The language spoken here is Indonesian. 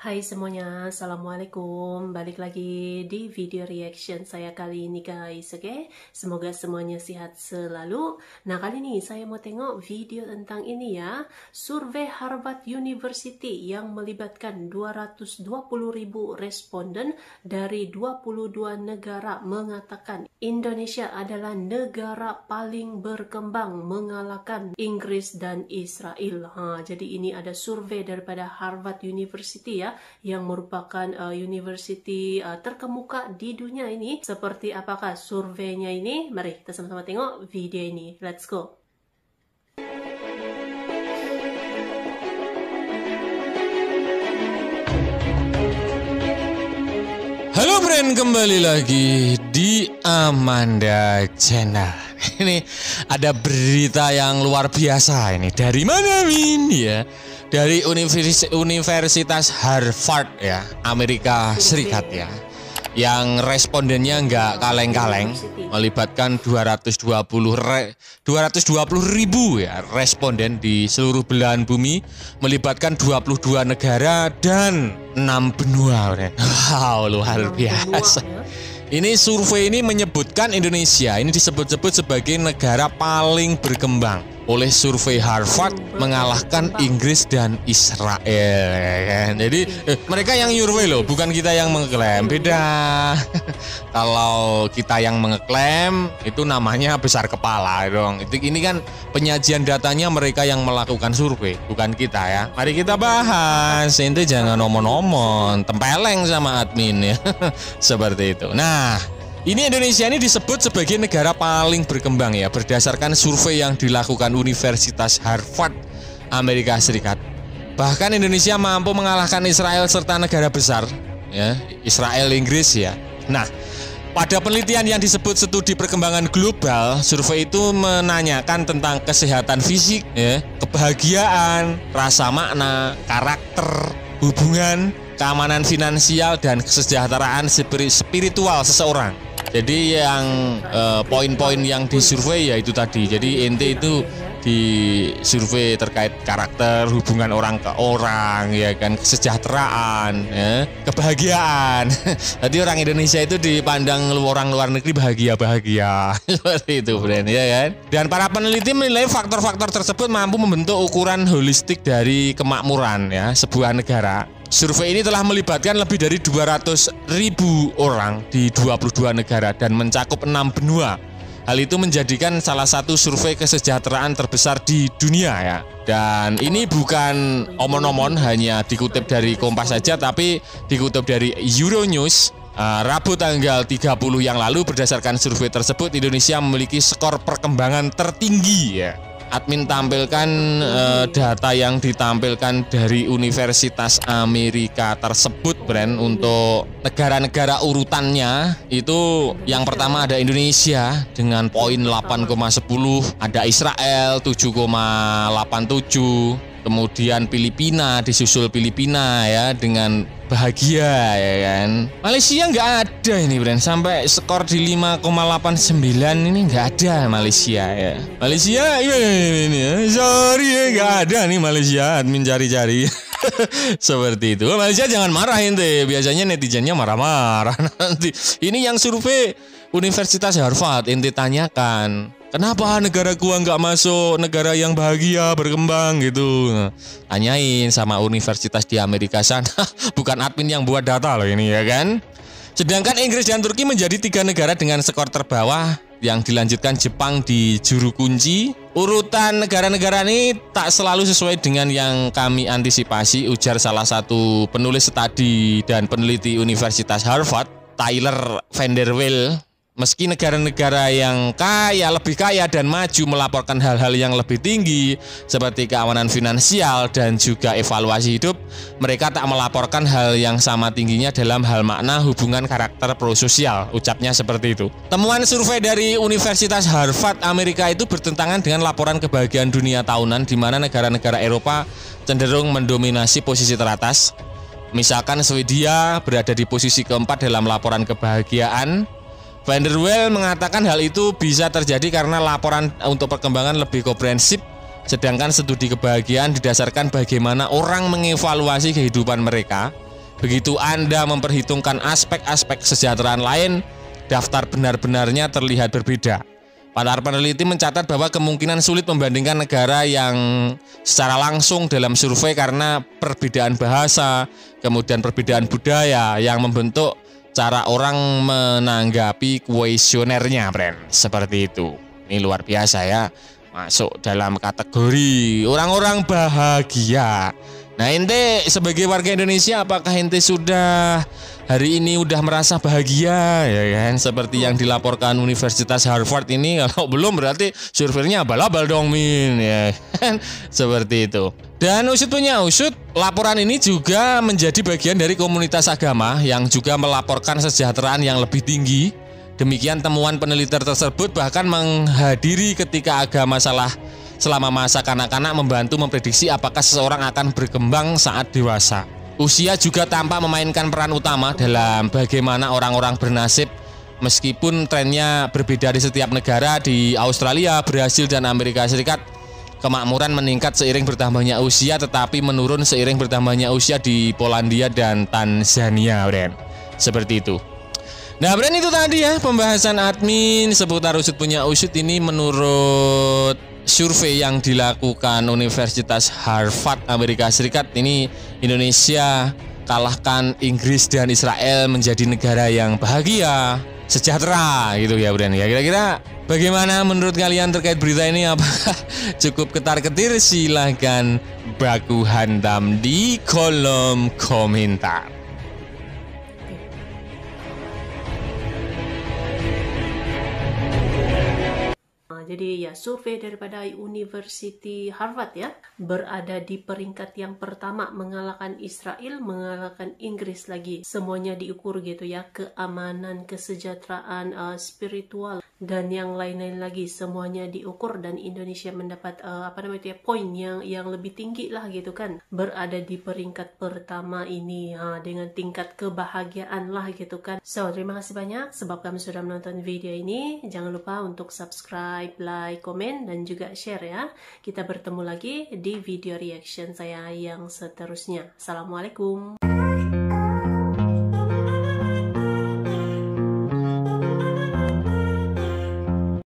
Hai semuanya, Assalamualaikum. Balik lagi di video reaction saya kali ini guys, oke? Semoga semuanya sehat selalu. Nah, kali ini saya mau tengok video tentang ini ya. Survei Harvard University yang melibatkan 220.000 responden dari 22 negara mengatakan Indonesia adalah negara paling berkembang mengalahkan Inggris dan Israel. Jadi ini ada survei daripada Harvard University ya, yang merupakan university terkemuka di dunia ini. Seperti apakah surveinya ini? Mari kita sama-sama tengok video ini. Let's go. Halo friend, kembali lagi di Amanda Channel. Ini ada berita yang luar biasa ini. Dari mana Min ya? Dari Universitas Harvard ya, Amerika Serikat ya. Yang respondennya nggak kaleng-kaleng, melibatkan 220.000 ya responden di seluruh belahan bumi, melibatkan 22 negara dan 6 benua. Wow, luar biasa. Ini survei ini menyebutkan Indonesia ini disebut-sebut sebagai negara paling berkembang oleh survei Harvard, mengalahkan Inggris dan Israel. Jadi mereka yang survei loh, bukan kita yang mengklaim. Beda. Kalau kita yang mengklaim itu namanya besar kepala dong. Ini kan penyajian datanya mereka yang melakukan survei, bukan kita ya. Mari kita bahas. Ente jangan omong-omong, tempeleng sama admin ya. Seperti itu. Nah, ini Indonesia ini disebut sebagai negara paling berkembang ya, berdasarkan survei yang dilakukan Universitas Harvard Amerika Serikat. Bahkan Indonesia mampu mengalahkan Israel serta negara besar ya, Israel, Inggris ya. Nah, pada penelitian yang disebut studi perkembangan global, survei itu menanyakan tentang kesehatan fisik ya, kebahagiaan, rasa makna, karakter, hubungan, keamanan finansial dan kesejahteraan spiritual seseorang. Jadi yang poin-poin yang disurvei ya itu tadi. Jadi ente itu disurvei terkait karakter, hubungan orang ke orang, ya kan, kesejahteraan, ya, kebahagiaan. Tadi orang Indonesia itu dipandang orang luar negeri bahagia seperti itu, friend, ya kan. Dan para peneliti menilai faktor-faktor tersebut mampu membentuk ukuran holistik dari kemakmuran ya sebuah negara. Survei ini telah melibatkan lebih dari 200.000 orang di 22 negara dan mencakup 6 benua. Hal itu menjadikan salah satu survei kesejahteraan terbesar di dunia ya. Dan ini bukan omon-omon hanya dikutip dari Kompas saja, tapi dikutip dari Euronews. Rabu tanggal 30 yang lalu, berdasarkan survei tersebut Indonesia memiliki skor perkembangan tertinggi ya. Admin tampilkan data yang ditampilkan dari Universitas Amerika tersebut, brand. Untuk negara-negara urutannya itu yang pertama ada Indonesia dengan poin 8,10, ada Israel 7,87, kemudian Filipina, disusul Filipina ya dengan bahagia ya kan. Malaysia nggak ada ini, brand, sampai skor di 5,89 ini nggak ada Malaysia ya. Malaysia ini ya, sorry ya, nggak ada nih Malaysia, admin cari-cari. Seperti itu. Malaysia jangan marah ente, biasanya netizennya marah-marah nanti. Ini yang survei Universitas Harvard, ente tanyakan, kenapa negara gua nggak masuk negara yang bahagia berkembang gitu? Tanyain sama universitas di Amerika sana. Bukan admin yang buat data loh ini ya kan. Sedangkan Inggris dan Turki menjadi 3 negara dengan skor terbawah, yang dilanjutkan Jepang di juru kunci. Urutan negara-negara ini tak selalu sesuai dengan yang kami antisipasi, ujar salah satu penulis studi dan peneliti Universitas Harvard, Tyler Van der Wel. Meski negara-negara yang lebih kaya dan maju melaporkan hal-hal yang lebih tinggi seperti keamanan finansial dan juga evaluasi hidup, mereka tak melaporkan hal yang sama tingginya dalam hal makna, hubungan, karakter, prososial, ucapnya seperti itu. Temuan survei dari Universitas Harvard Amerika itu bertentangan dengan laporan kebahagiaan dunia tahunan, di mana negara-negara Eropa cenderung mendominasi posisi teratas. Misalkan Swedia berada di posisi keempat dalam laporan kebahagiaan. Van der Wel mengatakan hal itu bisa terjadi karena laporan untuk perkembangan lebih komprehensif Sedangkan studi kebahagiaan didasarkan bagaimana orang mengevaluasi kehidupan mereka. Begitu Anda memperhitungkan aspek-aspek kesejahteraan lain, daftar benar-benarnya terlihat berbeda. Para peneliti mencatat bahwa kemungkinan sulit membandingkan negara yang secara langsung dalam survei karena perbedaan bahasa, kemudian perbedaan budaya yang membentuk cara orang menanggapi kuesionernya, friend. Seperti itu. Ini luar biasa ya. Masuk dalam kategori orang-orang bahagia. Nah, ente sebagai warga Indonesia, apakah ente sudah hari ini udah merasa bahagia ya kan? Seperti yang dilaporkan Universitas Harvard ini. Kalau belum berarti surveinya abal-abal dong, Min, ya kan? Seperti itu. Dan usut punya usut, laporan ini juga menjadi bagian dari komunitas agama yang juga melaporkan kesejahteraan yang lebih tinggi. Demikian temuan peneliti tersebut bahkan menghadiri ketika agama selama masa kanak-kanak membantu memprediksi apakah seseorang akan berkembang saat dewasa. Usia juga tampak memainkan peran utama dalam bagaimana orang-orang bernasib, meskipun trennya berbeda di setiap negara. Di Australia, Brasil, dan Amerika Serikat, kemakmuran meningkat seiring bertambahnya usia, tetapi menurun seiring bertambahnya usia di Polandia dan Tanzania, Bren. Seperti itu. Nah, Bren, itu tadi ya pembahasan admin seputar usut punya usut ini menurut survei yang dilakukan Universitas Harvard Amerika Serikat. Ini Indonesia kalahkan Inggris dan Israel menjadi negara yang bahagia, sejahtera gitu ya, Bren. Ya, kira-kira bagaimana menurut kalian terkait berita ini? Apakah cukup ketar-ketir? Silahkan baku hantam di kolom komentar. Jadi ya, survei daripada University Harvard ya berada di peringkat yang pertama, mengalahkan Israel, mengalahkan Inggris lagi. Semuanya diukur gitu ya, keamanan, kesejahteraan, spiritual, dan yang lain-lain lagi, semuanya diukur, dan Indonesia mendapat poin yang lebih tinggi lah gitu kan, berada di peringkat pertama ini dengan tingkat kebahagiaan lah gitu kan. So, terima kasih banyak sebab kamu sudah menonton video ini. Jangan lupa untuk subscribe, like, komen, dan juga share ya. Kita bertemu lagi di video reaction saya yang seterusnya. Assalamualaikum.